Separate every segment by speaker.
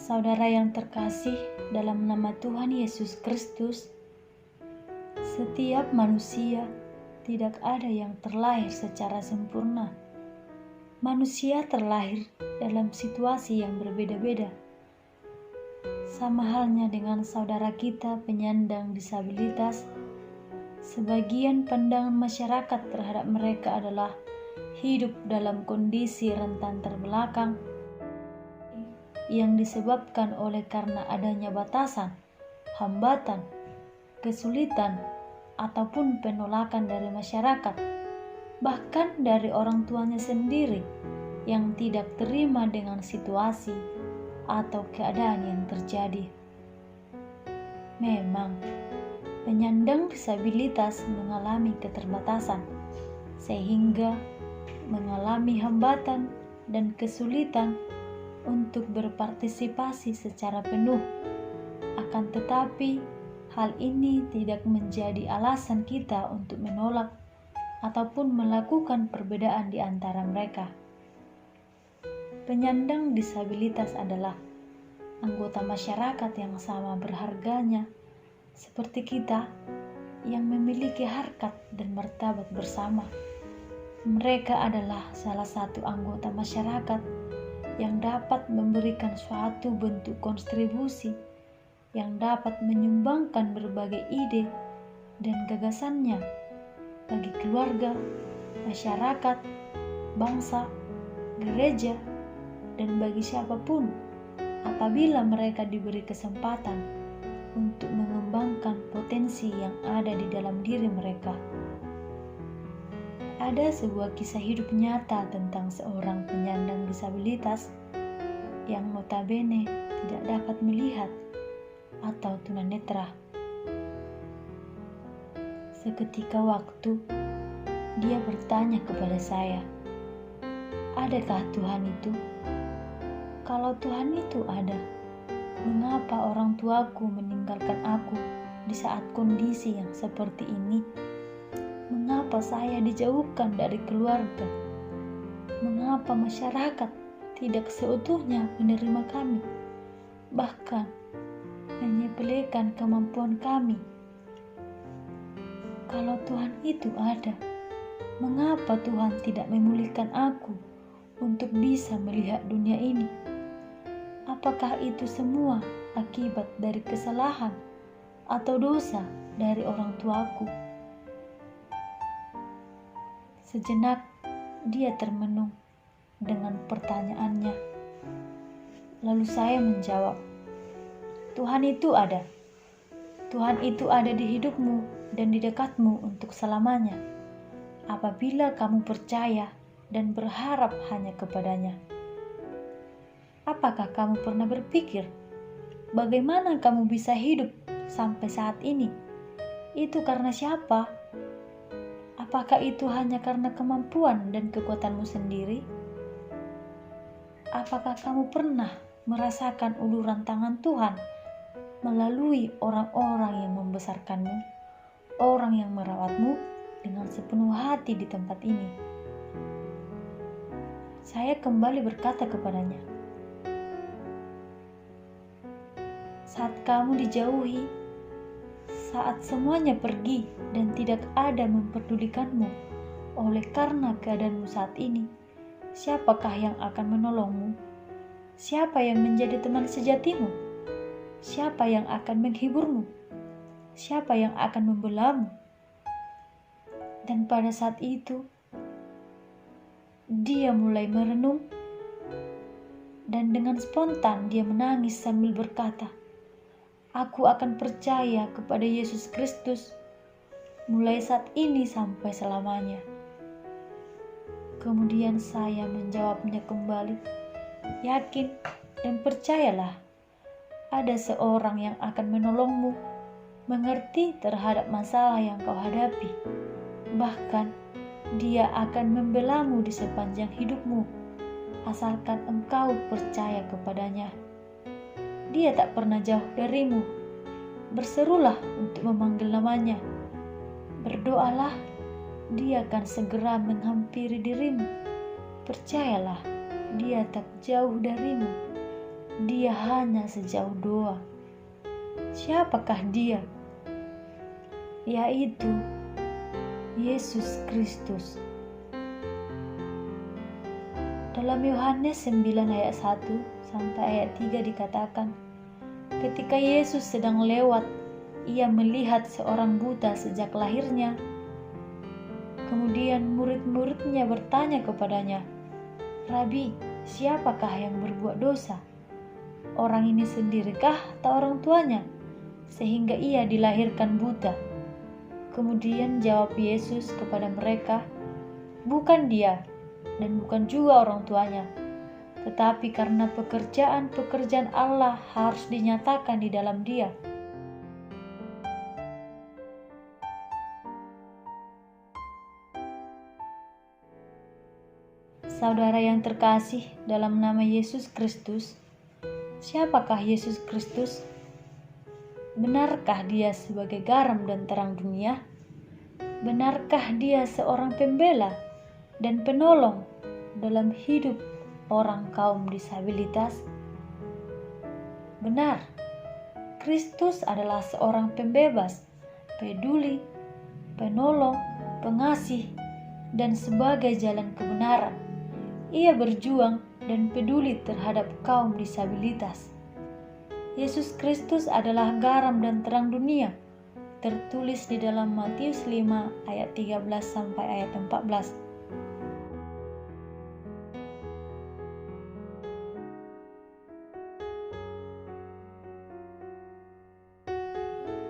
Speaker 1: Saudara yang terkasih dalam nama Tuhan Yesus Kristus, setiap manusia tidak ada yang terlahir secara sempurna. Manusia terlahir dalam situasi yang berbeda-beda. Sama halnya dengan saudara kita penyandang disabilitas, sebagian pandangan masyarakat terhadap mereka adalah hidup dalam kondisi rentan terbelakang yang disebabkan oleh karena adanya batasan, hambatan, kesulitan, ataupun penolakan dari masyarakat, bahkan dari orang tuanya sendiri yang tidak terima dengan situasi atau keadaan yang terjadi. Memang, penyandang disabilitas mengalami keterbatasan, sehingga mengalami hambatan dan kesulitan untuk berpartisipasi secara penuh. Akan tetapi, hal ini tidak menjadi alasan kita untuk menolak ataupun melakukan perbedaan di antara mereka. Penyandang disabilitas adalah anggota masyarakat yang sama berharganya seperti kita yang memiliki harkat dan martabat bersama. Mereka adalah salah satu anggota masyarakat yang dapat memberikan suatu bentuk kontribusi, yang dapat menyumbangkan berbagai ide dan gagasannya bagi keluarga, masyarakat, bangsa, gereja, dan bagi siapapun apabila mereka diberi kesempatan untuk mengembangkan potensi yang ada di dalam diri mereka. Ada sebuah kisah hidup nyata tentang seorang penyandang disabilitas yang notabene tidak dapat melihat atau tunanetra. Seketika waktu, dia bertanya kepada saya, "Adakah Tuhan itu? Kalau Tuhan itu ada, mengapa orang tuaku meninggalkan aku di saat kondisi yang seperti ini? Mengapa saya dijauhkan dari keluarga? Mengapa masyarakat tidak seutuhnya menerima kami, bahkan menyepelekan kemampuan kami? Kalau Tuhan itu ada, mengapa Tuhan tidak memulihkan aku untuk bisa melihat dunia ini? Apakah itu semua akibat dari kesalahan atau dosa dari orang tuaku?" Sejenak dia termenung dengan pertanyaannya. Lalu saya menjawab, "Tuhan itu ada. Tuhan itu ada di hidupmu dan di dekatmu untuk selamanya, apabila kamu percaya dan berharap hanya kepadanya." Apakah kamu pernah berpikir bagaimana kamu bisa hidup sampai saat ini? Itu karena siapa? Apakah itu hanya karena kemampuan dan kekuatanmu sendiri? Apakah kamu pernah merasakan uluran tangan Tuhan melalui orang-orang yang membesarkanmu, orang yang merawatmu dengan sepenuh hati di tempat ini? Saya kembali berkata kepadanya, "Saat kamu dijauhi, saat semuanya pergi dan tidak ada memperdulikanmu oleh karena keadaanmu saat ini, siapakah yang akan menolongmu? Siapa yang menjadi teman sejatimu? Siapa yang akan menghiburmu? Siapa yang akan membelamu?" Dan pada saat itu, dia mulai merenung dan dengan spontan dia menangis sambil berkata, "Aku akan percaya kepada Yesus Kristus mulai saat ini sampai selamanya." Kemudian saya menjawabnya kembali, "Yakin dan percayalah, ada seorang yang akan menolongmu mengerti terhadap masalah yang kau hadapi. Bahkan dia akan membelamu di sepanjang hidupmu, asalkan engkau percaya kepadanya. Dia tak pernah jauh darimu. Berserulah untuk memanggil namanya. Berdoalah, dia akan segera menghampiri dirimu. Percayalah, dia tak jauh darimu." dia hanya sejauh doa. Siapakah dia? Yaitu Yesus Kristus. Dalam Yohanes 9 ayat 1 sampai ayat 3 dikatakan, ketika Yesus sedang lewat, ia melihat seorang buta sejak lahirnya. Kemudian murid-muridnya bertanya kepadanya, "Rabi, siapakah yang berbuat dosa? Orang ini sendirikah atau orang tuanya, sehingga ia dilahirkan buta?" Kemudian jawab Yesus kepada mereka, "Bukan dia, dan bukan juga orang tuanya, tetapi karena pekerjaan-pekerjaan Allah harus dinyatakan di dalam dia." Saudara yang terkasih dalam nama Yesus Kristus, siapakah Yesus Kristus? Benarkah dia sebagai garam dan terang dunia? Benarkah dia seorang pembela dan penolong dalam hidup orang kaum disabilitas? Benar, Kristus adalah seorang pembebas, peduli, penolong, pengasih, dan sebagai jalan kebenaran. Ia berjuang dan peduli terhadap kaum disabilitas. Yesus Kristus adalah garam dan terang dunia, tertulis di dalam Matius 5 ayat 13 sampai ayat 14.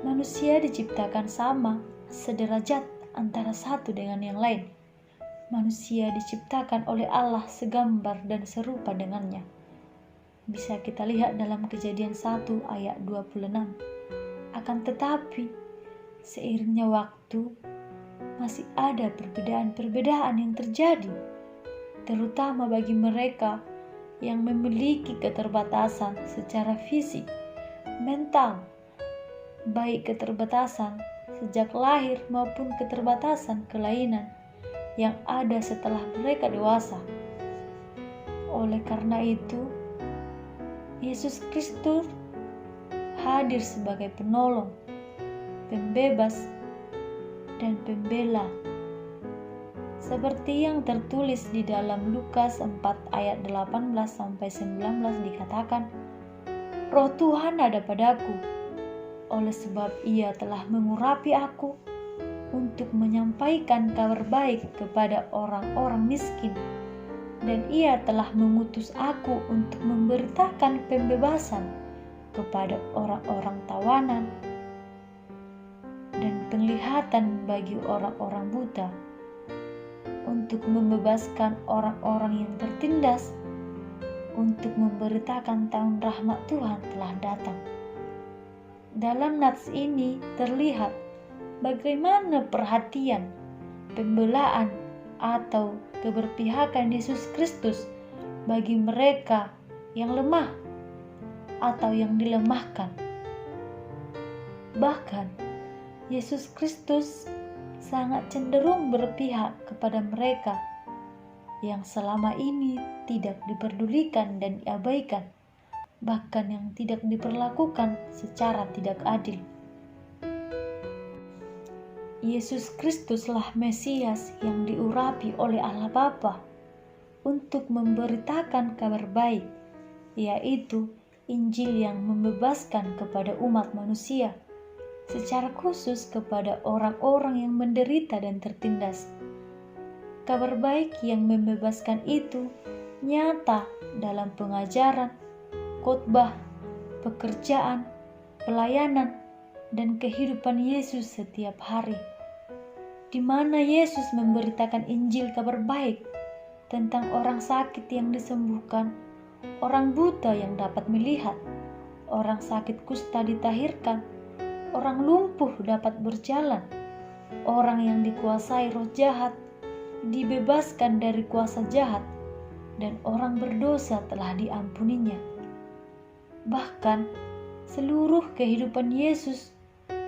Speaker 1: Manusia diciptakan sama, sederajat antara satu dengan yang lain. Manusia diciptakan oleh Allah segambar dan serupa dengannya. Bisa kita lihat dalam Kejadian 1 ayat 26. Akan tetapi, seiringnya waktu, masih ada perbedaan-perbedaan yang terjadi, terutama bagi mereka yang memiliki keterbatasan secara fisik, mental, baik keterbatasan sejak lahir maupun keterbatasan kelainan yang ada setelah mereka dewasa. Oleh karena itu, Yesus Kristus hadir sebagai penolong, pembebas, dan pembela. Seperti yang tertulis di dalam Lukas 4 ayat 18 sampai 19 dikatakan, "Roh Tuhan ada padaku, oleh sebab Ia telah mengurapi aku untuk menyampaikan kabar baik kepada orang-orang miskin, dan Ia telah mengutus aku untuk memberitakan pembebasan kepada orang-orang tawanan dan penglihatan bagi orang-orang buta, untuk membebaskan orang-orang yang tertindas, untuk memberitakan tahun rahmat Tuhan telah datang." Dalam nats ini terlihat bagaimana perhatian, pembelaan, atau keberpihakan Yesus Kristus bagi mereka yang lemah atau yang dilemahkan. Bahkan, Yesus Kristus sangat cenderung berpihak kepada mereka yang selama ini tidak diperdulikan dan diabaikan, bahkan yang tidak diperlakukan secara tidak adil. Yesus Kristuslah Mesias yang diurapi oleh Allah Bapa untuk memberitakan kabar baik, yaitu Injil yang membebaskan kepada umat manusia, secara khusus kepada orang-orang yang menderita dan tertindas. Kabar baik yang membebaskan itu nyata dalam pengajaran, khotbah, pekerjaan, pelayanan, dan kehidupan Yesus setiap hari, di mana Yesus memberitakan Injil kabar baik tentang orang sakit yang disembuhkan, orang buta yang dapat melihat, orang sakit kusta ditahirkan, orang lumpuh dapat berjalan, orang yang dikuasai roh jahat dibebaskan dari kuasa jahat, dan orang berdosa telah diampuninya. Bahkan seluruh kehidupan Yesus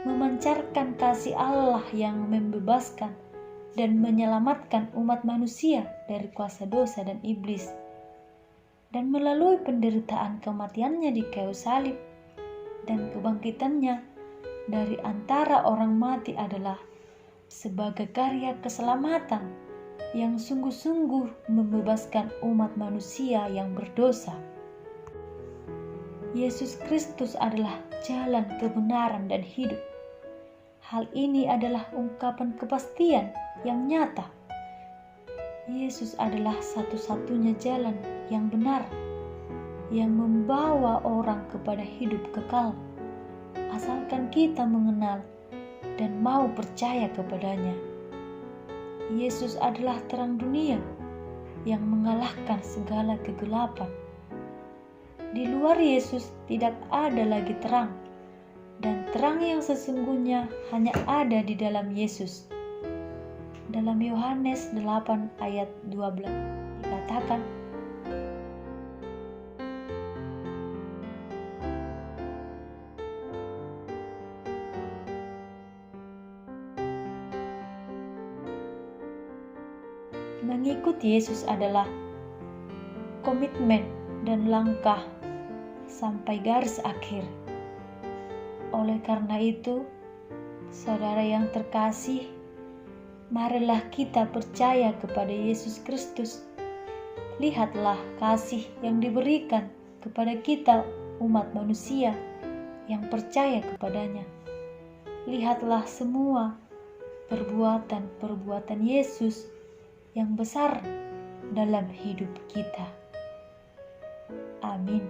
Speaker 1: memancarkan kasih Allah yang membebaskan dan menyelamatkan umat manusia dari kuasa dosa dan iblis. dan melalui penderitaan kematiannya di kayu salib dan kebangkitannya dari antara orang mati adalah sebagai karya keselamatan yang sungguh-sungguh membebaskan umat manusia yang berdosa. Yesus Kristus adalah jalan kebenaran dan hidup. Hal ini adalah ungkapan kepastian yang nyata. Yesus adalah satu-satunya jalan yang benar, yang membawa orang kepada hidup kekal, asalkan kita mengenal dan mau percaya kepadanya. Yesus adalah terang dunia yang mengalahkan segala kegelapan. Di luar Yesus tidak ada lagi terang, dan terang yang sesungguhnya hanya ada di dalam Yesus. Dalam Yohanes 8 ayat 12 dikatakan, mengikut Yesus adalah komitmen dan langkah sampai garis akhir. Oleh karena itu, saudara yang terkasih, marilah kita percaya kepada Yesus Kristus. Lihatlah kasih yang diberikan kepada kita umat manusia yang percaya kepadanya. Lihatlah semua perbuatan-perbuatan Yesus yang besar dalam hidup kita. Amin.